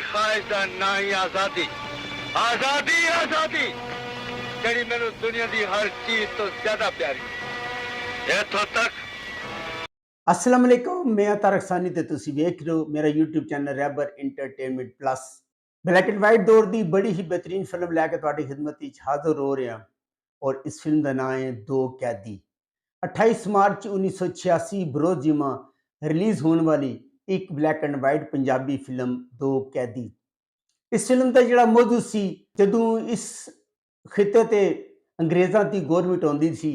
ख्वाहिश का ना ही आजादी आजादी आजादी ਜਿਹੜੀ ਮੈਨੂੰ ਦੁਨੀਆ ਦੀ ਹਰ ਚੀਜ਼ ਤੋਂ ਜ਼ਿਆਦਾ ਪਿਆਰੀ ਹੈ। ਇੱਥੋਂ ਤੱਕ अस्सलाम वालेकुम, मैं तारक सानी ते तुसी वेख रहे हो मेरा YouTube channel Raibar entertainment plus. Black and white दौर की बड़ी ही बेहतरीन फिल्म लैके तुहाडी खिदमत विच हाज़र हो रहे हैं और इस फिल्म का नाम है दो कैदी। 28 मार्च 1986 बरोज़ जुमा रिलीज़ होने वाली एक black and white Punjabi film दो कैदी। इस फिल्म का जिहड़ा मौजू सी जदों इस खिते ते अंग्रेज़ां दी गौरमेंट आउंदी सी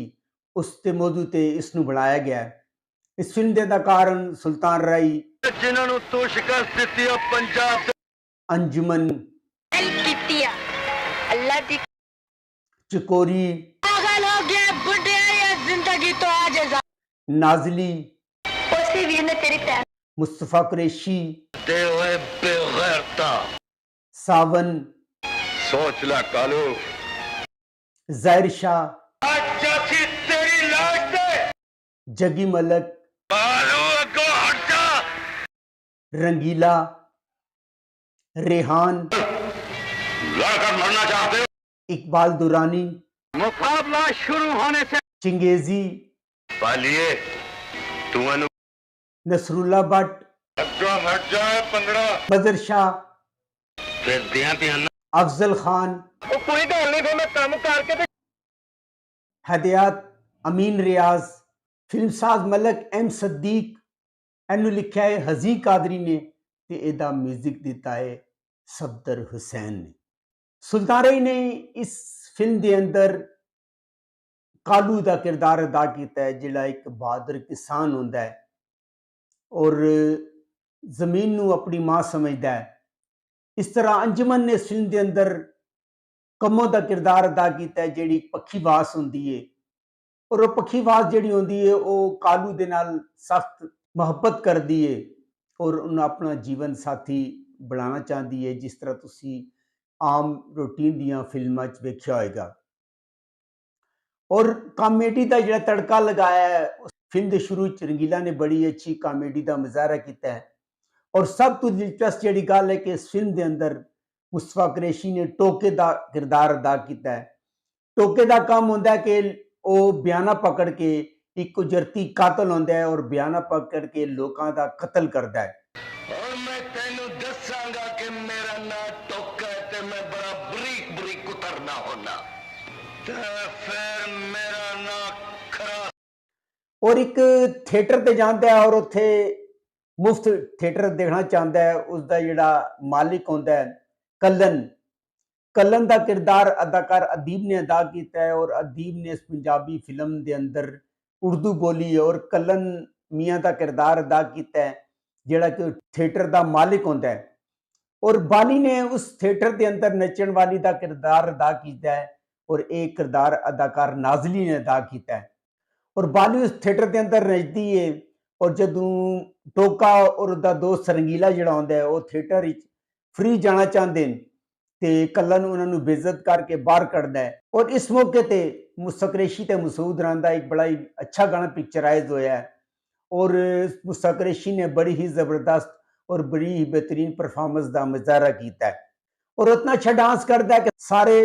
उस ते मौजू ते इसनूं बनाया गया है। इस फिल्म के अदाकार सुल्तान राई, जिन्होंने तू शिकस्त दी पंजाब अंजुमन अल्लाह दी चकोरी, पागल हो गया बुढ़े या जिंदगी तो आज नाजली, उसी वीर ने तेरी पैर मुस्तफा कुरैशी, दे हुए बेगैरता सावन, सोच ला कालू ज़ाहिर शाह, आज जाती तेरी लाश से जगी मलक, कालू अगो हट जा रंगीला, रेहान, लड़कर मरना चाहते हो इकबाल दुरानी, मुकाबला शुरू होने से चिंगेजी, पालिए तू अनु नसरुल्ला भट्ट, अगो हट जाए पंगड़ा बदर शाह, फिर दिया पियाना अफजल खान, वो कोई गल नहीं फिर मैं काम करके ते हदयात, अमीन रियाज, फिल्मसाज मलक एम सद्दीक, एनू लिखा है हज़ी कादरी ने ते एदा म्यूजिक दिता है सफदर हुसैन ने। सुल्तान राई ने इस फिल्म के अंदर कालू का किरदार अदा किया है जिहड़ा एक बहादुर किसान होंदा है और जमीन नू अपनी मां समझदा है। इस तरह अंजुमन ने इस फिल्म के अंदर कमो का किरदार अदा किया है जिहड़ी पखीवास होंदी है और वो पखीवास जिहड़ी होंदी है वो कालू दे नाल सख्त मुहब्बत करदी है और उन्हें अपना जीवन साथी बनाना चाहती है जिस तरह तुसी आम रूटीन दियां फिल्मां च वेख्या होएगा। और कॉमेडी का जिहड़ा तड़का लगाया है फिल्म के शुरू च रंगीला ने बड़ी अच्छी कॉमेडी का मुजाहरा किया है और सब तो दिलचस्प जिहड़ी गल है कि इस फिल्म के अंदर मुस्तफा कुरैशी ने टोके का किरदार अदा किया है। टोके का काम होंदा है कि वो बयाना पकड़ के एक उजरती कातल होंदा है और बयाना पकड़ के लोगों का कत्ल करता है। और मैं तेनू दसांगा कि मेरा ना टोका है ते मैं बड़ा बरीक बरीक उतरना होना ते फिर मेरा ना खरा और एक थिएटर ते जाता है और उत्थे मुफ्त थिएटर देखना चाहता है। उसका जिहड़ा मालिक होंदा है कल्लन, कल्लन का किरदार अदाकार अदीब ने अदा किया है और अदीब ने इस पंजाबी फिल्म के अंदर उर्दू बोली है और कल्लन मियाँ का किरदार अदा किया है जिहड़ा कि थिएटर का मालिक होंदा है और बाली ने उस थिएटर के अंदर नचण वाली का किरदार अदा किया है और एक किरदार अदाकार नाजली ने अदा किया है और बाली उस थिएटर के अंदर नचदी है और जदों टोका और उसका दोस्त रंगीला जिहड़ा होंदा है वो थिएटर विच फ्री जाना चाहते हैं ते कल्लन उन्होंने बेइज्जत करके बाहर कढ़दा है और इस मौके ते मुस्तफा कुरैशी ते मसूद राना दा एक बड़ा ही अच्छा गाना पिक्चराइज होया है और मुस्तफा कुरैशी ने बड़ी ही जबरदस्त और बड़ी ही बेहतरीन परफॉर्मेंस का मुजाहरा किया है और उतना अच्छा डांस करता है कि सारे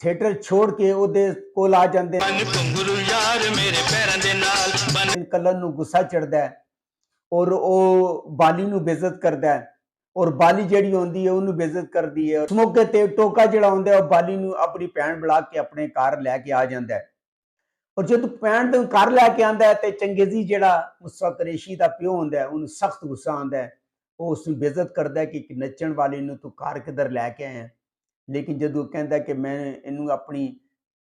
थिएटर छोड़ के ओदे कोल आ जाते हैं। कल्लन नू गुस्सा चढ़ता है और वो बाली नू बेइज्जत करता है और बाली जिहड़ी होंदी है उन्होंने बेइज्जत करदी है। उस मौके ते टोका जिहड़ा होंदा है बाली नू अपनी भैन बुला के अपने घर लैके आ जाता है और जब भैन तो घर लैके आंदा है तो चंगेजी जिहड़ा मुस्तफा कुरैशी का प्यो होंदा है उन्हें सख्त गुस्सा आंदा है। वो उसनू बेइज्जत करता है कि एक नचण वाली नू तू घर किधर लैके आया, लेकिन जदों कहता है कि मैं इनू अपनी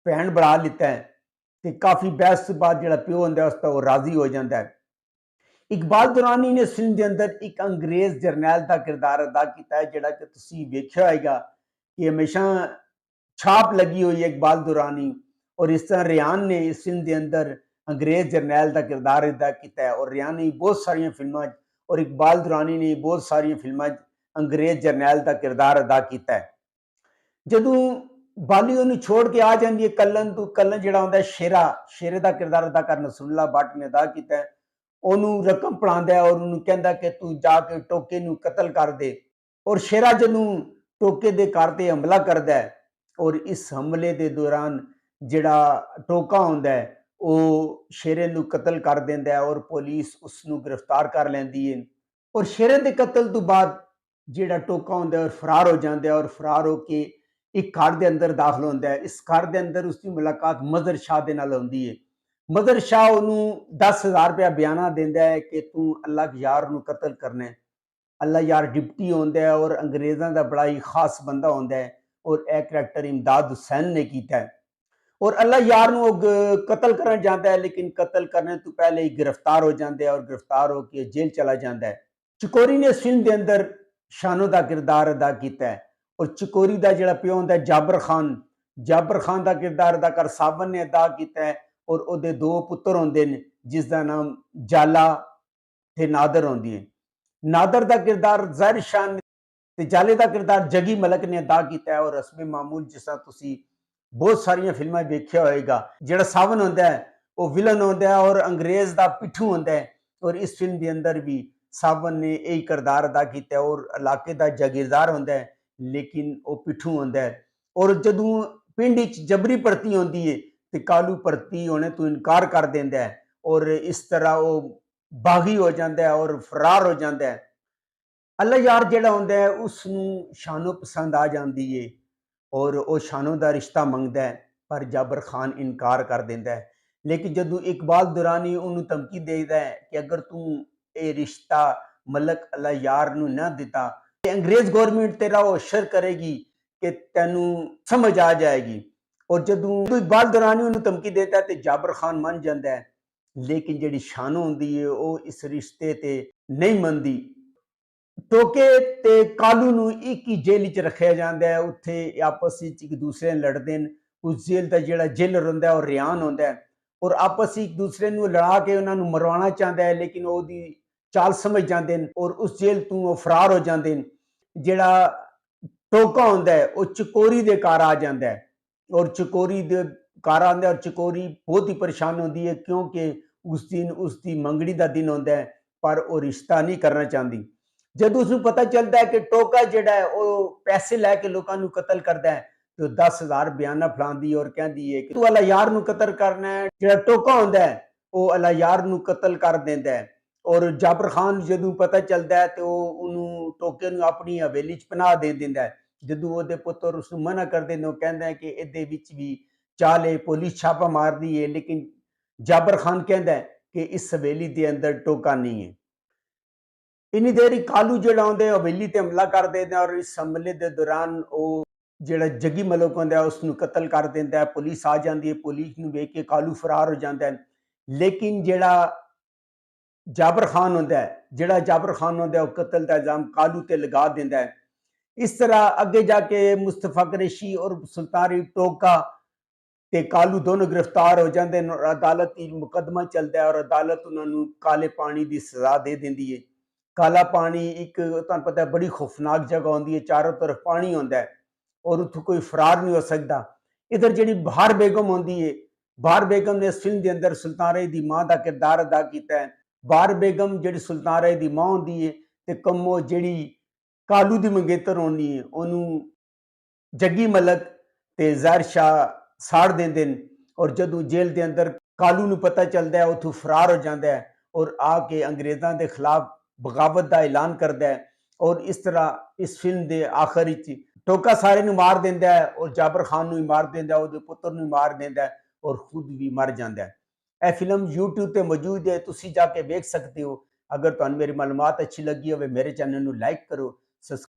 भैन बना लिता है तो काफ़ी बहस के बाद जिहड़ा प्यो होंदा है उस पर वो राजी हो जाता है। इकबाल दुरानी ने इस फिल्म के अंदर एक अंग्रेज जरनैल का किरदार अदा किया है जिहड़ा कि तुसीं वेख्या होएगा कि हमेशा छाप लगी हुई है इकबाल दुरानी और इस तरह रेहान ने इस फिल्म के अंदर अंग्रेज जरनैल का किरदार अदा किया है और रेहान ने बहुत सारिया फिल्मां और इकबाल दुरानी ने बहुत सारिया फिल्मां अंग्रेज जरनैल का किरदार अदा किया है। जदों बाली उन्हें छोड़ के आ जाती है कल्लन तो कल्लन जिहड़ा होंदा है शेरा, शेरे का किरदार अदाकार नसरुल्ला भट्ट ने अदा किया है। ਉਹਨੂੰ रकम पढ़ाता है और उन्होंने कहता कि तू जाके टोके नू कतल कर दे ਔਰ ਸ਼ੇਰਾ ਜਦੋਂ ਟੋਕੇ ਦੇ ਘਰ ਤੇ ਹਮਲਾ ਕਰਦਾ ਹੈ ਔਰ ਇਸ ਹਮਲੇ ਦੇ ਦੌਰਾਨ ਜਿਹੜਾ ਟੋਕਾ ਹੁੰਦਾ ਹੈ ਉਹ ਸ਼ੇਰੇ ਨੂੰ ਕਤਲ ਕਰ ਦਿੰਦਾ ਹੈ ਔਰ ਪੁਲਿਸ ਉਸ ਨੂੰ ਗ੍ਰਿਫਤਾਰ ਕਰ ਲੈਂਦੀ ਹੈ। ਔਰ ਸ਼ੇਰੇ ਦੇ ਕਤਲ ਤੋਂ ਬਾਅਦ ਜਿਹੜਾ ਟੋਕਾ ਹੁੰਦਾ ਹੈ ਔਰ ਫਰਾਰ ਹੋ ਜਾਂਦਾ ਹੈ ਔਰ ਫਰਾਰ ਹੋ ਕੇ ਇੱਕ ਘਰ ਦੇ ਅੰਦਰ ਦਾਖਲ ਹੁੰਦਾ ਹੈ। ਇਸ ਘਰ ਦੇ ਅੰਦਰ ਉਸ ਦੀ ਮੁਲਾਕਾਤ ਮਜ਼ਰ ਸ਼ਾਹ ਦੇ ਨਾਲ ਹੁੰਦੀ ਹੈ। ਮਜ਼ਰ ਸ਼ਾਹ ਉਹਨੂੰ 10,000 ਰੁਪਇਆ ਬਿਆਨਾ ਦਿੰਦਾ ਹੈ ਕਿ ਤੂੰ ਅੱਲਾਹ ਕੇ ਯਾਰ ਨੂੰ ਕਤਲ ਕਰਨਾ ਹੈ। ਅੱਲਾਹ ਯਾਰ ਡਿਪਟੀ ਹੁੰਦਾ ਹੈ ਔਰ ਅੰਗਰੇਜ਼ਾਂ ਦਾ ਬੜਾ ਹੀ ਖਾਸ ਬੰਦਾ ਹੁੰਦਾ ਹੈ ਔਰ ਇਹ ਕਰੈਕਟਰ ਇਮਦਾਦ ਹੁਸੈਨ ਨੇ ਕੀਤਾ ਹੈ। ਔਰ ਅੱਲਾਹ ਯਾਰ ਨੂੰ ਉਹ ਕਤਲ ਕਰਨ ਜਾਂਦਾ ਹੈ ਲੇਕਿਨ ਕਤਲ ਕਰਨ ਤੋਂ ਪਹਿਲੇ ਹੀ ਗ੍ਰਿਫਤਾਰ ਹੋ ਜਾਂਦਾ ਹੈ ਔਰ ਗ੍ਰਿਫਤਾਰ ਹੋ ਕੇ ਜੇਲ੍ਹ ਚਲਾ ਜਾਂਦਾ ਹੈ। ਚਕੋਰੀ ਨੇ ਇਸ ਫਿਲਮ ਦੇ ਅੰਦਰ ਸ਼ਾਨੋ ਦਾ ਕਿਰਦਾਰ ਅਦਾ ਕੀਤਾ ਹੈ ਔਰ ਚਕੋਰੀ ਦਾ ਜਿਹੜਾ ਪਿਓ ਹੁੰਦਾ ਹੈ ਜਾਬਰ ਖਾਨ ਦਾ ਕਿਰਦਾਰ ਅਦਾਕਾਰ ਸਾਵਨ ਨੇ ਅਦਾ ਕੀਤਾ ਹੈ ਔਰ ਉਹਦੇ 2 ਪੁੱਤਰ ਹੁੰਦੇ ਨੇ ਜਿਸ ਦਾ ਨਾਮ ਜਾਲਾ ਤੇ ਨਾਦਰ ਹੁੰਦੀ ਹੈ। ਨਾਦਰ ਦਾ ਕਿਰਦਾਰ ਜ਼ਾਹਿਰ ਸ਼ਾਹ ਨੇ ਤੇ ਜਾਲੇ ਦਾ ਕਿਰਦਾਰ ਜਗੀ ਮਲਕ ਨੇ ਅਦਾ ਕੀਤਾ ਹੈ ਔਰ ਰਸਮੇ ਮਾਮੂਲ ਜਿਸ ਤਰ੍ਹਾਂ ਤੁਸੀਂ ਬਹੁਤ ਸਾਰੀਆਂ ਫਿਲਮਾਂ ਵੇਖਿਆ ਹੋਏਗਾ। ਜਿਹੜਾ ਸਾਵਨ ਹੁੰਦਾ ਹੈ ਉਹ ਵਿਲਨ ਹੁੰਦਾ ਹੈ ਔਰ ਅੰਗਰੇਜ਼ ਦਾ ਪਿੱਠੂ ਹੁੰਦਾ ਹੈ ਔਰ ਇਸ ਫਿਲਮ ਦੇ ਅੰਦਰ ਵੀ ਸਾਵਨ ਨੇ ਇਹ ਕਿਰਦਾਰ ਅਦਾ ਕੀਤਾ ਹੈ ਔਰ ਇਲਾਕੇ ਦਾ ਜਾਗੀਰਦਾਰ ਹੁੰਦਾ ਹੈ ਲੇਕਿਨ ਉਹ ਪਿੱਠੂ ਹੁੰਦਾ ਹੈ। ਔਰ ਜਦੋਂ ਪਿੰਡ ਵਿੱਚ ਜਬਰੀ ਭਰਤੀ ਹੁੰਦੀ ਹੈ ਤੇ ਕਾਲੂ ਭਰਤੀ ਹੋਣੇ ਤੋਂ ਇਨਕਾਰ ਕਰ ਦਿੰਦਾ ਹੈ ਔਰ ਇਸ ਤਰ੍ਹਾਂ ਉਹ ਬਾਗੀ ਹੋ ਜਾਂਦਾ ਹੈ ਔਰ ਫਰਾਰ ਹੋ ਜਾਂਦਾ ਹੈ। ਅੱਲਾ ਯਾਰ ਜਿਹੜਾ ਹੁੰਦਾ ਹੈ ਉਸ ਨੂੰ ਸ਼ਾਨੋ ਪਸੰਦ ਆ ਜਾਂਦੀ ਹੈ ਔਰ ਉਹ ਸ਼ਾਨੋ ਦਾ ਰਿਸ਼ਤਾ ਮੰਗਦਾ ਹੈ ਪਰ ਜਾਬਰ ਖਾਨ ਇਨਕਾਰ ਕਰ ਦਿੰਦਾ ਹੈ। ਲੇਕਿਨ ਜਦੋਂ ਇਕਬਾਲ ਦੁਰਾਨੀ ਉਹਨੂੰ ਧਮਕੀ ਦੇਦਾ ਹੈ ਕਿ ਅਗਰ ਤੂੰ ਇਹ ਰਿਸ਼ਤਾ ਮਲਕ ਅੱਲਾ ਯਾਰ ਨੂੰ ਨਾ ਦਿੱਤਾ ਤੇ ਅੰਗਰੇਜ਼ ਗਵਰਨਮੈਂਟ ਤੇਰਾ ਉਹ ਅਸ਼ਰ ਕਰੇਗੀ ਕਿ ਤੈਨੂੰ ਸਮਝ ਆ ਜਾਏਗੀ। ਔਰ ਜਦੋਂ ਇਕਬਾਲ ਦੁਰਾਨੀ ਉਹਨੂੰ ਧਮਕੀ ਦੇਤਾ ਤੇ ਜਾਬਰ ਖਾਨ ਮੰਨ ਜਾਂਦਾ ਹੈ ਲੇਕਿਨ ਜਿਹੜੀ ਸ਼ਾਨੋ ਹੁੰਦੀ ਹੈ ਉਹ ਇਸ ਰਿਸ਼ਤੇ ਤੇ ਨਹੀਂ ਮੰਨਦੀ। ਟੋਕੇ ਤੇ ਕਾਲੂ ਨੂੰ ਇੱਕ ਹੀ ਜੇਲ੍ਹ ਵਿੱਚ ਰੱਖਿਆ ਜਾਂਦਾ ਹੈ। ਉੱਥੇ ਆਪਸ ਵਿੱਚ ਇੱਕ ਦੂਸਰੇ ਨਾਲ ਲੜਦੇ ਨੇ। ਉਸ ਜੇਲ੍ਹ ਦਾ ਜਿਹੜਾ ਜੇਲਰ ਹੁੰਦਾ ਉਹ ਰਿਆਨ ਹੁੰਦਾ ਹੈ ਔਰ ਆਪਸ ਵਿੱਚ ਇੱਕ ਦੂਸਰੇ ਨੂੰ ਲੜਾ ਕੇ ਉਹਨਾਂ ਨੂੰ ਮਰਵਾਉਣਾ ਚਾਹੁੰਦਾ ਹੈ ਲੇਕਿਨ ਉਹਦੀ ਚਾਲ ਸਮਝ ਜਾਂਦੇ ਨੇ ਔਰ ਉਸ ਜੇਲ੍ਹ ਤੋਂ ਉਹ ਫਰਾਰ ਹੋ ਜਾਂਦੇ ਨੇ। ਜਿਹੜਾ ਟੋਕਾ ਹੁੰਦਾ ਹੈ ਉਹ ਚਕੋਰੀ ਦੇ ਘਰ ਆ ਜਾਂਦਾ ਹੈ ਔਰ ਚਕੋਰੀ ਦੇ ਘਰ ਆਉਂਦਾ ਔਰ ਚਕੋਰੀ ਬਹੁਤ ਹੀ ਪਰੇਸ਼ਾਨ ਹੁੰਦੀ ਹੈ ਕਿਉਂਕਿ ਉਸ ਦਿਨ ਉਸ ਦੀ ਮੰਗਣੀ ਦਾ ਦਿਨ ਹੁੰਦਾ ਹੈ ਪਰ ਉਹ ਰਿਸ਼ਤਾ ਨਹੀਂ ਕਰਨਾ ਚਾਹੁੰਦੀ। ਜਦੋਂ ਉਸਨੂੰ ਪਤਾ ਚੱਲਦਾ ਹੈ ਕਿ ਟੋਕਾ ਜਿਹੜਾ ਹੈ ਉਹ ਪੈਸੇ ਲੈ ਕੇ ਲੋਕਾਂ ਨੂੰ ਕਤਲ ਕਰਦਾ ਹੈ ਤੇ ਉਹ 10,000 ਬਿਆਨਾ ਫਲਾਉਂਦੀ ਔਰ ਕਹਿੰਦੀ ਹੈ ਕਿ ਤੂੰ ਅੱਲਾ ਯਾਰ ਨੂੰ ਕਤਲ ਕਰਨਾ ਹੈ। ਜਿਹੜਾ ਟੋਕਾ ਹੁੰਦਾ ਹੈ ਉਹ ਅੱਲਾ ਯਾਰ ਨੂੰ ਕਤਲ ਕਰ ਦਿੰਦਾ ਹੈ ਔਰ ਜਾਬਰ ਖਾਨ ਜਦੋਂ ਪਤਾ ਚੱਲਦਾ ਹੈ ਤੇ ਉਹ ਉਹਨੂੰ ਟੋਕੇ ਨੂੰ ਆਪਣੀ ਹਵੇਲੀ 'ਚ ਪਨਾਹ ਦੇ ਦਿੰਦਾ ਹੈ। ਜਦੋਂ ਉਹਦੇ ਪੁੱਤਰ ਉਸਨੂੰ ਮਨਾ ਕਰਦੇ ਨੇ ਉਹ ਕਹਿੰਦਾ ਹੈ ਕਿ ਇਹਦੇ ਵਿੱਚ ਵੀ ਚਾਲੇ ਪੁਲਿਸ ਛਾਪਾ ਮਾਰਦੀ ਹੈ ਲੇਕਿਨ ਜਾਬਰ ਖਾਨ ਕਹਿੰਦਾ ਹੈ ਕਿ ਇਸ ਹਵੇਲੀ ਦੇ ਅੰਦਰ ਟੋਕਾ ਨਹੀਂ ਹੈ। ਇੰਨੀ ਦੇਰ ਹੀ ਕਾਲੂ ਜਿਹੜਾ ਹੁੰਦਾ ਹੈ ਹਵੇਲੀ ਤੇ ਹਮਲਾ ਕਰ ਦਿੰਦਾ ਔਰ ਇਸ ਹਮਲੇ ਦੇ ਦੌਰਾਨ ਉਹ ਜਿਹੜਾ ਜੱਗੀ ਮਲਕ ਹੁੰਦਾ ਉਸ ਨੂੰ ਕਤਲ ਕਰ ਦਿੰਦਾ ਹੈ। ਪੁਲਿਸ ਆ ਜਾਂਦੀ ਹੈ। ਪੁਲਿਸ ਨੂੰ ਵੇਖ ਕੇ ਕਾਲੂ ਫਰਾਰ ਹੋ ਜਾਂਦਾ ਹੈ ਲੇਕਿਨ ਜਿਹੜਾ ਜਾਬਰ ਖਾਨ ਹੁੰਦਾ ਉਹ ਕਤਲ ਦਾ ਇਲਜ਼ਾਮ ਕਾਲੂ ਤੇ ਲਗਾ ਦਿੰਦਾ ਹੈ। ਇਸ ਤਰ੍ਹਾਂ ਅੱਗੇ ਜਾ ਕੇ ਮੁਸਤਫਾ ਕੁਰੈਸ਼ੀ ਔਰ ਸੁਲਤਾਨ ਟੋਕਾ ਤੇ ਕਾਲੂ ਦੋਨੋਂ ਗ੍ਰਿਫਤਾਰ ਹੋ ਜਾਂਦੇ ਨੇ ਔਰ ਅਦਾਲਤ ਵਿੱਚ ਮੁਕੱਦਮਾ ਚੱਲਦਾ ਹੈ ਔਰ ਅਦਾਲਤ ਉਹਨਾਂ ਨੂੰ ਕਾਲੇ ਪਾਣੀ ਦੀ ਸਜ਼ਾ ਦੇ ਦਿੰਦੀ ਹੈ। ਕਾਲਾ ਪਾਣੀ ਇੱਕ ਤੁਹਾਨੂੰ ਪਤਾ ਬੜੀ ਖੌਫਨਾਕ ਜਗ੍ਹਾ ਹੁੰਦੀ ਹੈ। ਚਾरों ਤਰਫ ਪਾਣੀ ਹੁੰਦਾ ਹੈ ਔਰ ਉੱਥੋਂ ਕੋਈ ਫਰਾਰ ਨਹੀਂ ਹੋ ਸਕਦਾ। ਇਧਰ ਜਿਹੜੀ ਬਹਾਰ ਬੇਗਮ ਹੁੰਦੀ ਹੈ, ਬਹਾਰ ਬੇਗਮ ਨੇ ਇਸ ਫਿਲਮ ਦੇ ਅੰਦਰ ਸੁਲਤਾਨ ਰਾਏ ਦੀ ਮਾਂ ਦਾ ਕਿਰਦਾਰ ਅਦਾ ਕੀਤਾ ਹੈ। ਬਹਾਰ ਬੇਗਮ ਜਿਹੜੀ ਸੁਲਤਾਨ ਰਾਏ ਦੀ ਮਾਂ ਹੁੰਦੀ ਹੈ ਤੇ ਕੰਮੋ ਜਿਹੜੀ ਕਾਲੂ ਦੀ ਮੰਗੇਤਰ ਹੁੰਦੀ ਹੈ ਉਹਨੂੰ ਜੱਗੀ ਮਲਕ ਤੇ ਜ਼ਾਹਿਰ ਸ਼ਾਹ ਸਾੜ ਦਿੰਦੇ ਨੇ ਔਰ ਜਦੋਂ ਜੇਲ੍ਹ ਦੇ ਅੰਦਰ ਕਾਲੂ ਨੂੰ ਪਤਾ ਚੱਲਦਾ ਹੈ ਉੱਥੋਂ ਫਰਾਰ ਹੋ ਜਾਂਦਾ ਹੈ ਔਰ ਆ ਕੇ ਅੰਗਰੇਜ਼ਾਂ ਦੇ ਖਿਲਾਫ ਬਗਾਵਤ ਦਾ ਐਲਾਨ ਕਰਦਾ ਹੈ ਔਰ ਇਸ ਤਰ੍ਹਾਂ ਇਸ ਫਿਲਮ ਦੇ ਆਖਰ ਵਿੱਚ ਟੋਕਾ ਸਾਰੇ ਨੂੰ ਮਾਰ ਦਿੰਦਾ ਹੈ ਔਰ ਜਾਬਰ ਖਾਨ ਨੂੰ ਵੀ ਮਾਰ ਦਿੰਦਾ ਹੈ, ਉਹਦੇ ਪੁੱਤਰ ਨੂੰ ਮਾਰ ਦਿੰਦਾ ਹੈ ਔਰ ਖੁਦ ਵੀ ਮਰ ਜਾਂਦਾ ਹੈ। ਇਹ ਫਿਲਮ YouTube ਤੇ ਮੌਜੂਦ ਹੈ, ਤੁਸੀਂ ਜਾ ਕੇ ਵੇਖ ਸਕਦੇ ਹੋ। ਅਗਰ ਤੁਹਾਨੂੰ ਮੇਰੀ ਮਾਲੂਮਾਤ ਅੱਛੀ ਲੱਗੀ ਹੋਵੇ ਮੇਰੇ ਚੈਨਲ ਨੂੰ ਲਾਈਕ ਕਰੋ,